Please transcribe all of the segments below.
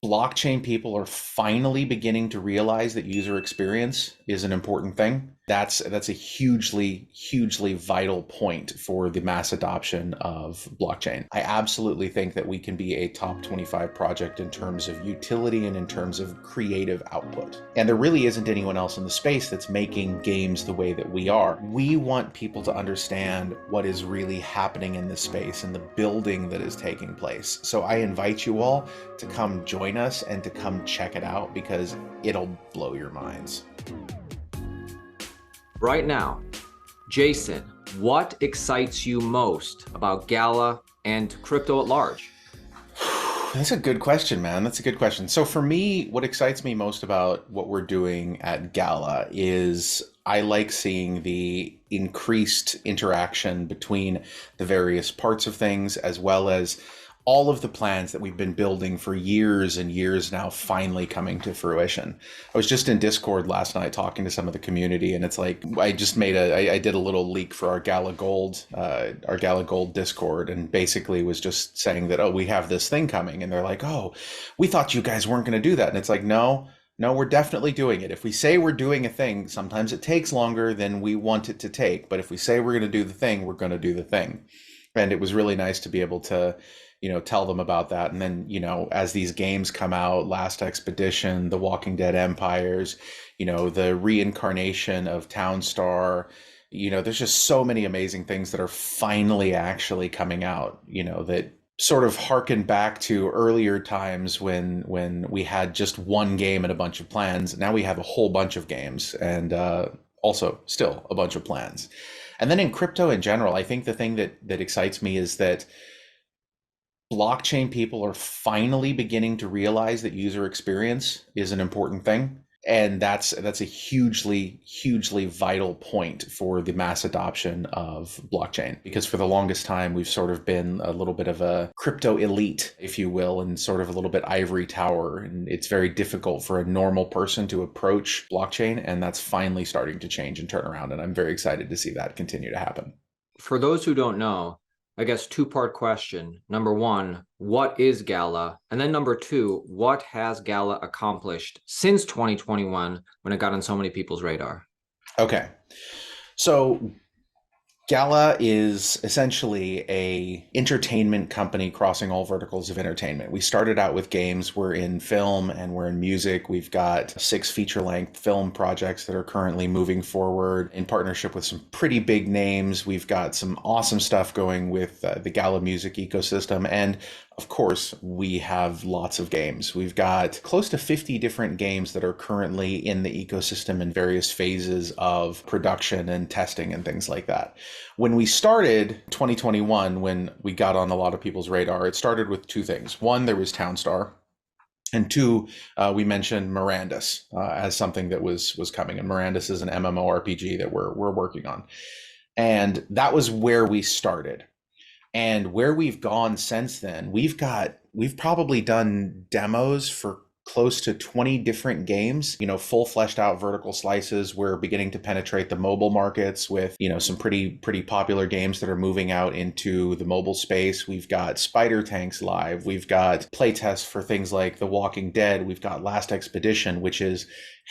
blockchain people are finally beginning to realize that user experience is an important thing. That's a hugely vital point for the mass adoption of blockchain. I absolutely think that we can be a top 25 project in terms of utility and in terms of creative output. And there really isn't anyone else in the space that's making games the way that we are. We want people to understand what is really happening in this space and the building that is taking place. So I invite you all to come join us and to come check it out because it'll blow your minds. Right now, Jason, what excites you most about Gala and crypto at large? That's a good question, man. That's a good question. So for me, what excites me most about what we're doing at Gala is I like seeing the increased interaction between the various parts of things, as well as all of the plans that we've been building for years and years now finally coming to fruition. I was just in Discord last night talking to some of the community, and it's like I did a little leak for our Gala Gold Discord, and basically was just saying that, oh, we have this thing coming, and they're like, oh, we thought you guys weren't going to do that, and it's like, no, we're definitely doing it. If we say we're doing a thing, sometimes it takes longer than we want it to take, but if we say we're going to do the thing, we're going to do the thing. And it was really nice to be able to tell them about that. And then, as these games come out, Last Expedition, The Walking Dead Empires, the reincarnation of Townstar, there's just so many amazing things that are finally actually coming out, that sort of harken back to earlier times when we had just one game and a bunch of plans. Now we have a whole bunch of games and also still a bunch of plans. And then in crypto in general, I think the thing that excites me is that blockchain people are finally beginning to realize that user experience is an important thing. And that's a hugely vital point for the mass adoption of blockchain, because for the longest time, we've sort of been a little bit of a crypto elite, if you will, and sort of a little bit ivory tower. And it's very difficult for a normal person to approach blockchain. And that's finally starting to change and turn around. And I'm very excited to see that continue to happen. For those who don't know, I guess two-part question. Number one, what is Gala? And then number two, what has Gala accomplished since 2021 when it got on so many people's radar? Okay. So Gala is essentially a entertainment company crossing all verticals of entertainment. We started out with games. We're in film and we're in music. We've got 6 feature-length film projects that are currently moving forward in partnership with some pretty big names. We've got some awesome stuff going with the Gala music ecosystem. And of course, we have lots of games. We've got close to 50 different games that are currently in the ecosystem in various phases of production and testing and things like that. When we started 2021, when we got on a lot of people's radar, it started with 2 things. One, there was Townstar. And 2, we mentioned Mirandus as something that was coming. And Mirandus is an MMORPG that we're working on. And that was where we started. And where we've gone since then, we've probably done demos for close to 20 different games, full fleshed out vertical slices. We're beginning to penetrate the mobile markets with, some pretty popular games that are moving out into the mobile space. We've got Spider Tanks live. We've got playtests for things like The Walking Dead. We've got Last Expedition, which is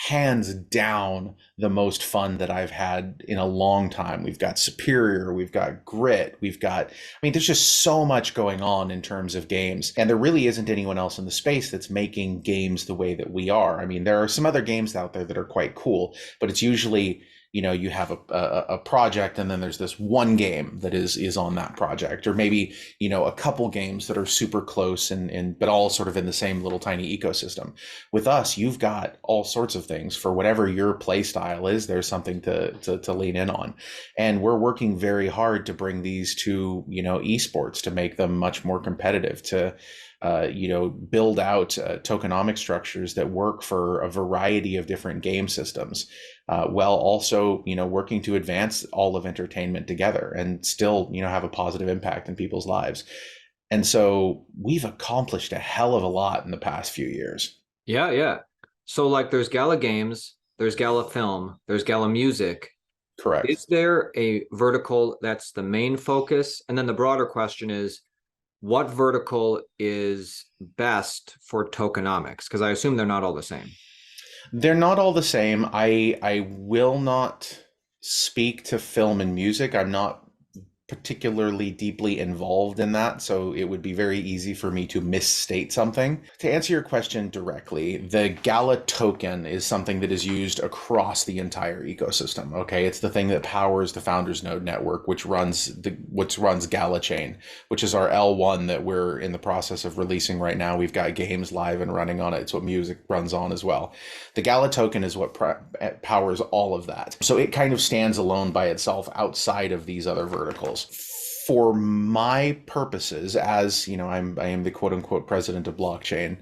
hands down the most fun that I've had in a long time. We've got Superior, we've got Grit, there's just so much going on in terms of games. And there really isn't anyone else in the space that's making games the way that we are. There are some other games out there that are quite cool, but it's usually, you have a project and then there's this one game that is on that project, or maybe, a couple games that are super close and but all sort of in the same little tiny ecosystem. With us, you've got all sorts of things for whatever your play style is. There's something to lean in on. And we're working very hard to bring these to, esports, to make them much more competitive, to build out tokenomic structures that work for a variety of different game systems, while also, working to advance all of entertainment together and still, have a positive impact in people's lives. And so we've accomplished a hell of a lot in the past few years. Yeah. So like there's Gala Games, there's Gala Film, there's Gala Music. Correct. Is there a vertical that's the main focus? And then the broader question is, what vertical is best for tokenomics? Because I assume they're not all the same. They're not all the same. I will not speak to film and music. I'm not particularly deeply involved in that, so it would be very easy for me to misstate something. To answer your question directly, the Gala token is something that is used across the entire ecosystem. Okay, it's the thing that powers the Founders Node network, which runs Gala Chain, which is our L1 that we're in the process of releasing right now. We've got games live and running on it. It's what music runs on as well. The Gala token is what powers all of that. So it kind of stands alone by itself outside of these other verticals. For my purposes, as you know, I am the quote unquote president of blockchain,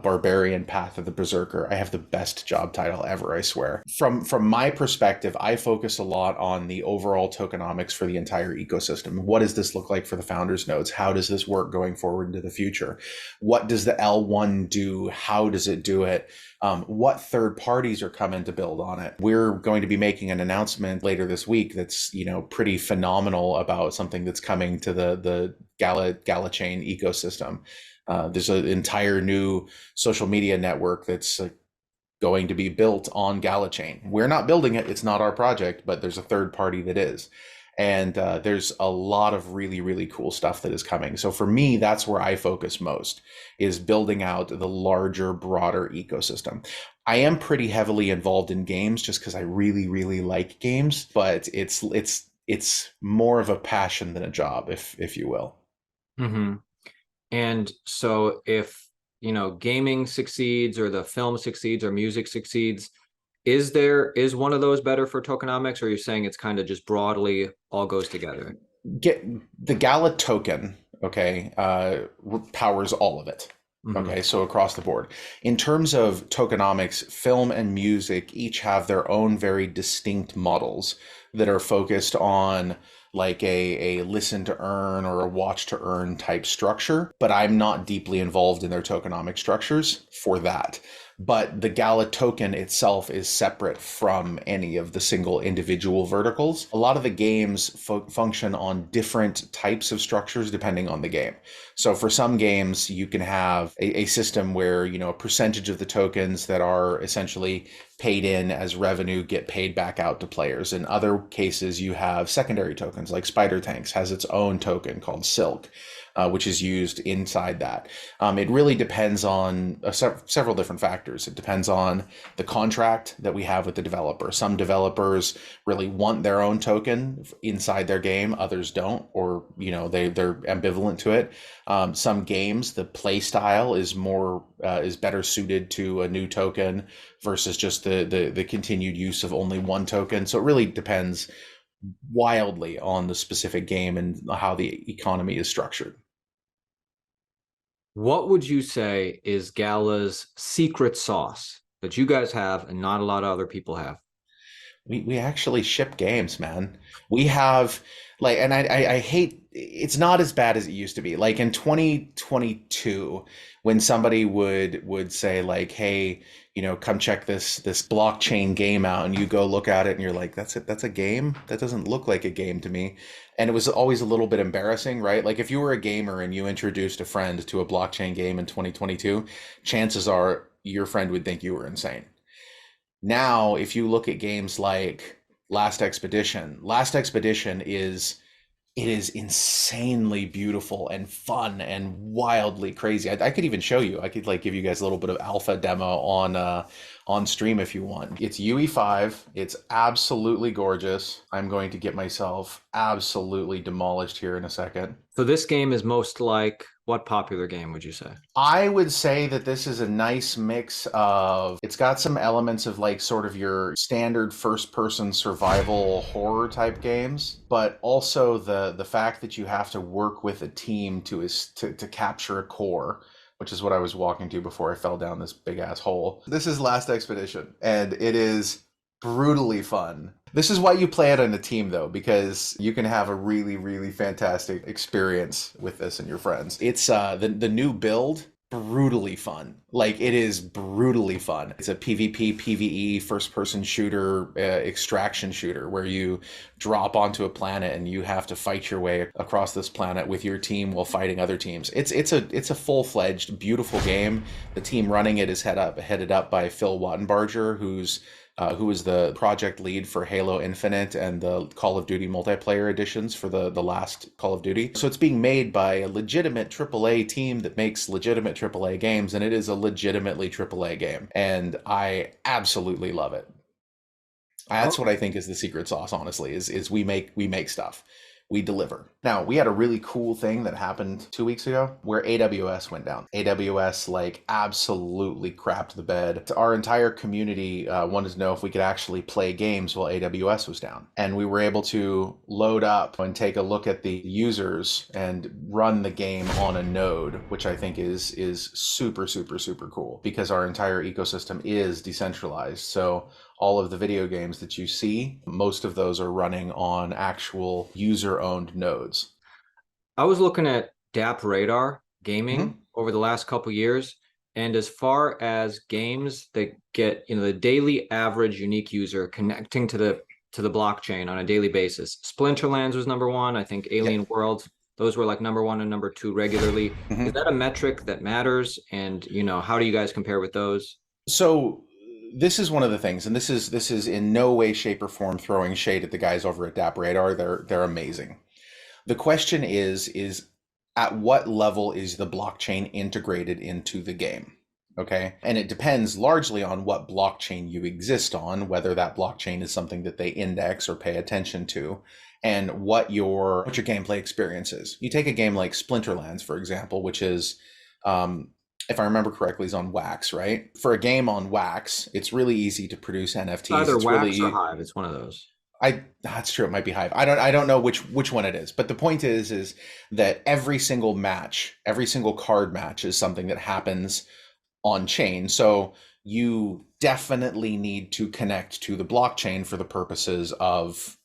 barbarian path of the berserker. I have the best job title ever, I swear. From my perspective, I focus a lot on the overall tokenomics for the entire ecosystem. What does this look like for the founders nodes? How does this work going forward into the future? What does the L1 do? How does it do it? What third parties are coming to build on it? We're going to be making an announcement later this week that's, you know, pretty phenomenal about something that's coming to the Gala chain ecosystem. There's an entire new social media network that's going to be built on Gala chain. We're not building it. It's not our project, but there's a third party that is. And there's a lot of really, really cool stuff that is coming. So for me, that's where I focus most, is building out the larger, broader ecosystem. I am pretty heavily involved in games just because I really, really like games, but it's more of a passion than a job, if you will. Mm-hmm. And so if, you know, gaming succeeds or the film succeeds or music succeeds, is one of those better for tokenomics, or are you saying it's kind of just broadly all goes together? Get the Gala token, okay, powers all of it. Mm-hmm. Okay, so across the board. In terms of tokenomics, film and music each have their own very distinct models that are focused on like a listen to earn or a watch to earn type structure, but I'm not deeply involved in their tokenomic structures for that. But the Gala token itself is separate from any of the single individual verticals. A lot of the games function on different types of structures depending on the game. So for some games, you can have a system where, you know, a percentage of the tokens that are essentially paid in as revenue get paid back out to players. In other cases, you have secondary tokens, like Spider Tanks has its own token called Silk, which is used inside that. It really depends on several different factors. It depends on the contract that we have with the developer. Some developers really want their own token inside their game, others don't, or you know they're ambivalent to it. Some games, the play style is better suited to a new token versus just the continued use of only one token. So it really depends wildly on the specific game and how the economy is structured. What would you say is Gala's secret sauce that you guys have and not a lot of other people have? We actually ship games, man. We have like, and I hate, it's not as bad as it used to be. Like in 2022, when somebody would say like, hey, you know, come check this blockchain game out, and you go look at it and you're like, that's it, that's a game? That doesn't look like a game to me. And it was always a little bit embarrassing, right? Like if you were a gamer and you introduced a friend to a blockchain game in 2022, chances are your friend would think you were insane. Now, if you look at games like Last Expedition is insanely beautiful and fun and wildly crazy. I could even show you. I could like give you guys a little bit of alpha demo on stream if you want. It's UE5. It's absolutely gorgeous. I'm going to get myself absolutely demolished here in a second. So this game is most like what popular game would you say? I would say that this is a nice mix of, it's got some elements of like sort of your standard first person survival horror type games, but also the fact that you have to work with a team to capture a core, which is what I was walking to before I fell down this big ass hole. This is Last Expedition, and it is brutally fun. This is why you play it on a team though, because you can have a really, really fantastic experience with this and your friends. It's the new build, brutally fun. Like it is brutally fun. It's a PvP, PvE, first person shooter, extraction shooter where you drop onto a planet and you have to fight your way across this planet with your team while fighting other teams. It's a full-fledged, beautiful game. The team running it is headed up by Phil Wattenbarger, who was the project lead for Halo Infinite and the Call of Duty multiplayer editions for the last Call of Duty. So it's being made by a legitimate AAA team that makes legitimate AAA games, and it is a legitimately AAA game. And I absolutely love it. That's what I think is the secret sauce, honestly, is we make stuff. We deliver. Now, we had a really cool thing that happened 2 weeks ago where AWS went down. AWS like absolutely crapped the bed. Our entire community wanted to know if we could actually play games while AWS was down. And we were able to load up and take a look at the users and run the game on a node, which I think is super, super, super cool because our entire ecosystem is decentralized. So all of the video games that you see, most of those are running on actual user-owned nodes. I was looking at Dapp Radar Mm-hmm. gaming over the last couple years, and as far as games that get, the daily average unique user connecting to the blockchain on a daily basis, Splinterlands was number one. I think Yeah. Alien Worlds, those were like number one and number two regularly. Is Mm-hmm. that a metric that matters? And how do you guys compare with those? So this is one of the things, and this is in no way, shape, or form throwing shade at the guys over at Dapp Radar. They're amazing. The question is at what level is the blockchain integrated into the game? Okay. And it depends largely on what blockchain you exist on, whether that blockchain is something that they index or pay attention to, and what your gameplay experience is. You take a game like Splinterlands, for example, which is um, if I remember correctly, is on Wax, right? For a game on Wax, it's really easy to produce It's NFTs. either It's Wax or really Hive. It's one of those. that's true. It might be Hive. I don't know which one it is. But the point is that every single match, every single card match is something that happens on chain. So you definitely need to connect to the blockchain for the purposes of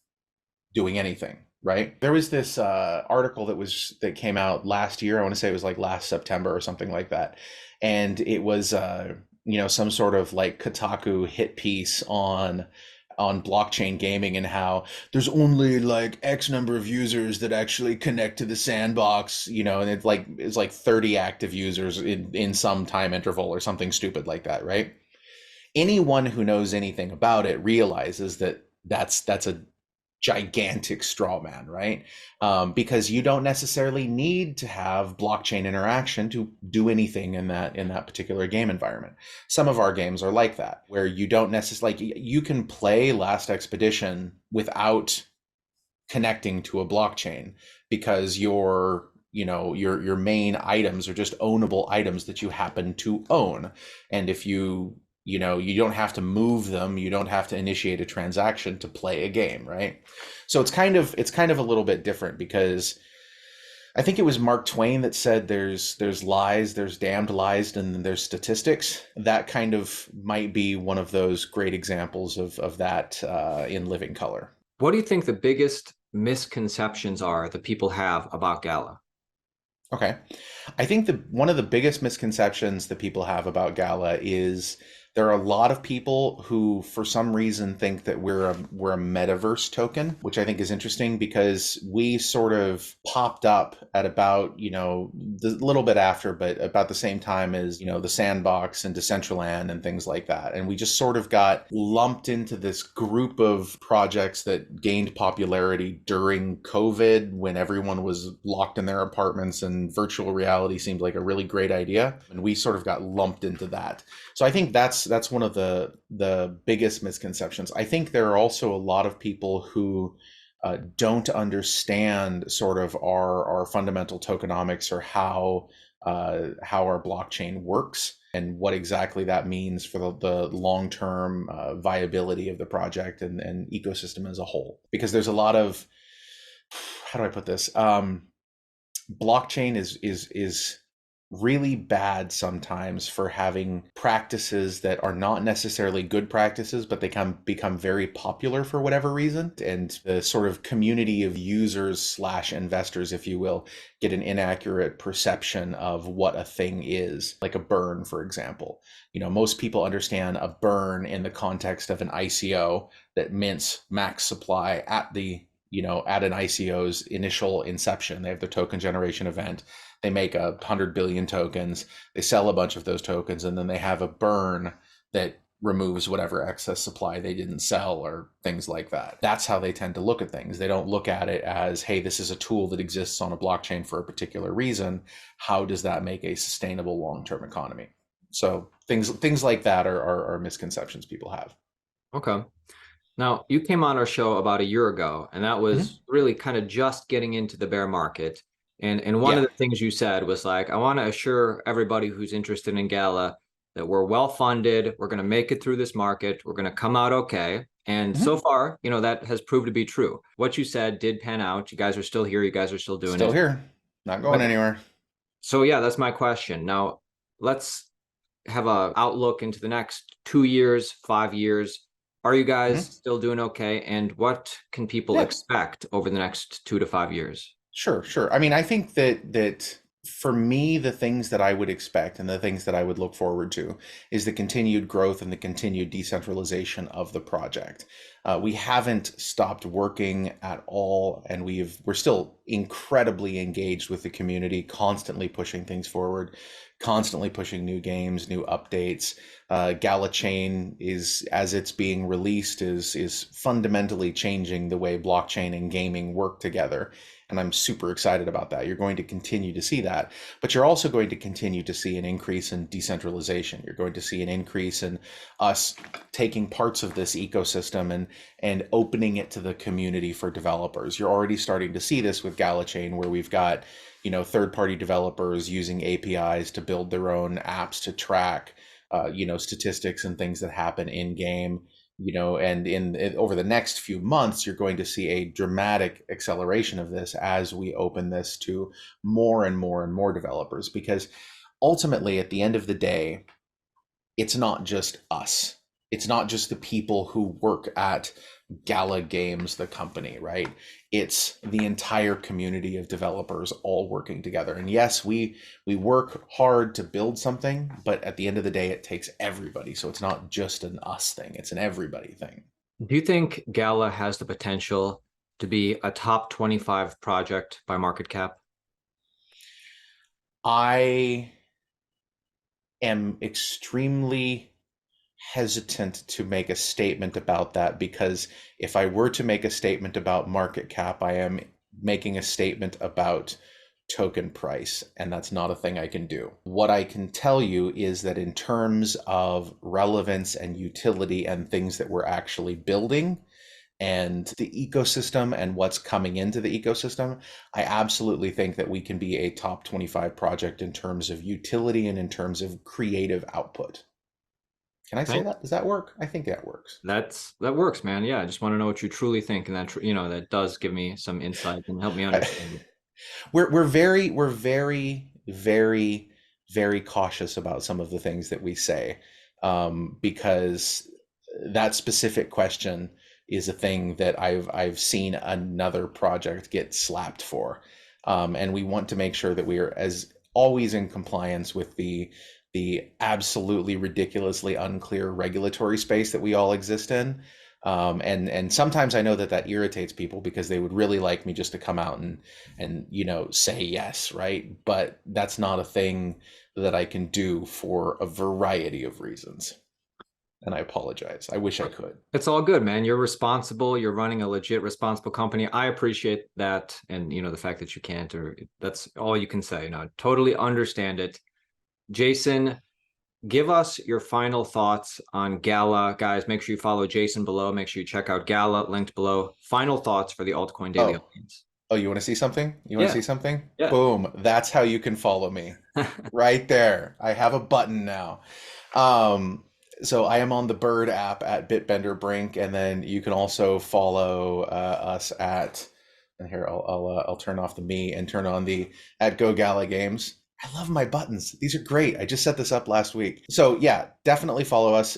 doing anything, right? There was this article that came out last year. I want to say it was like last September or something like that, and it was some sort of like Kotaku hit piece on blockchain gaming and how there's only like X number of users that actually connect to the sandbox, and it's like 30 active users in some time interval or something stupid like that, right? Anyone who knows anything about it realizes that that's a gigantic straw man, right? Because you don't necessarily need to have blockchain interaction to do anything in that particular game environment. Some of our games are like that, where you don't necessarily you can play Last Expedition without connecting to a blockchain because your main items are just ownable items that you happen to own, and if you don't have to move them, you don't have to initiate a transaction to play a game, right? So it's kind of a little bit different because I think it was Mark Twain that said there's lies, there's damned lies, and then there's statistics. That kind of might be one of those great examples of that in living color. What do you think the biggest misconceptions are that people have about Gala? Okay. I think one of the biggest misconceptions that people have about Gala is there are a lot of people who, for some reason, think that we're a metaverse token, which I think is interesting because we sort of popped up at about, the little bit after, but about the same time as, the Sandbox and Decentraland and things like that. And we just sort of got lumped into this group of projects that gained popularity during COVID when everyone was locked in their apartments and virtual reality seemed like a really great idea. And we sort of got lumped into that. So I think that's one of the biggest misconceptions. I think there are also a lot of people who don't understand sort of our fundamental tokenomics or how our blockchain works and what exactly that means for the long-term viability of the project and ecosystem as a whole. Because there's a lot of, how do I put this? Blockchain is really bad sometimes for having practices that are not necessarily good practices, but they can become very popular for whatever reason. And the sort of community of users slash investors, if you will, get an inaccurate perception of what a thing is, like a burn, for example. Most people understand a burn in the context of an ICO that mints max supply at an ICO's initial inception. They have their token generation event. They make 100 billion tokens. They sell a bunch of those tokens, and then they have a burn that removes whatever excess supply they didn't sell or things like that. That's how they tend to look at things. They don't look at it as, hey, this is a tool that exists on a blockchain for a particular reason. How does that make a sustainable long-term economy? So things like that are misconceptions people have. Okay. Now, you came on our show about a year ago, and that Mm-hmm. was really kind of just getting into the bear market. And one of Yeah. the things you said was like, I want to assure everybody who's interested in Gala that we're well funded, we're going to make it through this market, we're going to come out okay. And Mm-hmm. so far, that has proved to be true. What you said did pan out. You guys are still here, you guys are still doing Still it. here, not going But anywhere. so yeah, that's my question. Now, let's have a outlook into the next 2 years, 5 years. Are you guys Mm-hmm. still doing okay? And what can people Yeah. expect over the next 2 to 5 years? Sure, sure. I mean, I think that for me, the things that I would expect and the things that I would look forward to is the continued growth and the continued decentralization of the project. We haven't stopped working at all, and we're still incredibly engaged with the community, constantly pushing things forward, constantly pushing new games, new updates. Gala Chain is, as it's being released, is fundamentally changing the way blockchain and gaming work together. And I'm super excited about that. You're going to continue to see that, but you're also going to continue to see an increase in decentralization. You're going to see an increase in us taking parts of this ecosystem and opening it to the community for developers. You're already starting to see this with Gala Chain, where we've got third-party developers using APIs to build their own apps to track statistics and things that happen in game. And over the next few months, you're going to see a dramatic acceleration of this as we open this to more and more and more developers, because ultimately at the end of the day, it's not just us. It's not just the people who work at Gala Games, the company, right? It's the entire community of developers all working together. And yes, we work hard to build something, but at the end of the day, it takes everybody. So it's not just an us thing, it's an everybody thing. Do you think Gala has the potential to be a top 25 project by market cap? I am extremely hesitant to make a statement about that, because if I were to make a statement about market cap, I am making a statement about token price, and that's not a thing I can do. What I can tell you is that in terms of relevance and utility and things that we're actually building and the ecosystem and what's coming into the ecosystem, I absolutely think that we can be a top 25 project in terms of utility and in terms of creative output. Can I say Okay. that? Does that work? I think that works. That works, man. Yeah, I just want to know what you truly think, and that does give me some insight and help me I, understand it. we're very cautious about some of the things that we say, because that specific question is a thing that I've seen another project get slapped for, and we want to make sure that we are as always in compliance with the absolutely ridiculously unclear regulatory space that we all exist in. And sometimes I know that that irritates people because they would really like me just to come out and say yes, right? But that's not a thing that I can do for a variety of reasons. And I apologize. I wish I could. It's all good, man. You're responsible. You're running a legit, responsible company. I appreciate that, and the fact that you can't, or that's all you can say. Totally understand it. Jason, give us your final thoughts on Gala, guys. Make sure you follow Jason below. Make sure you check out Gala, linked below. Final thoughts for the Altcoin Daily Oh, audience. oh, you want to see something? You want to Yeah, see something? yeah. Boom. That's how you can follow me. Right there. I have a button now. Um, so I am on the Bird app at Bitbender Brink, and then you can also follow us at. And here I'll turn off the me and turn on the at Go Gala Games. I love my buttons. These are great. I just set this up last week. So yeah, definitely follow us.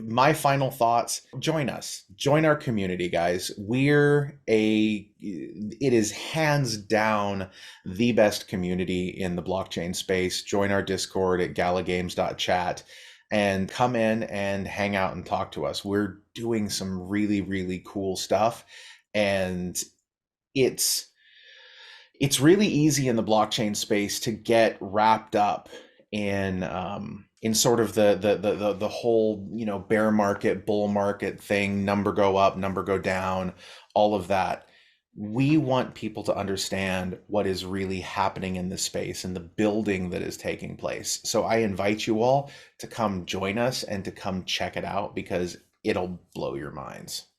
My final thoughts, join us. Join our community, guys. It is hands down the best community in the blockchain space. Join our Discord at galagames.chat and come in and hang out and talk to us. We're doing some really, really cool stuff. And it's really easy in the blockchain space to get wrapped up in sort of the whole, you know, bear market, bull market thing, number go up, number go down, all of that. We want people to understand what is really happening in this space and the building that is taking place. So I invite you all to come join us and to come check it out because it'll blow your minds.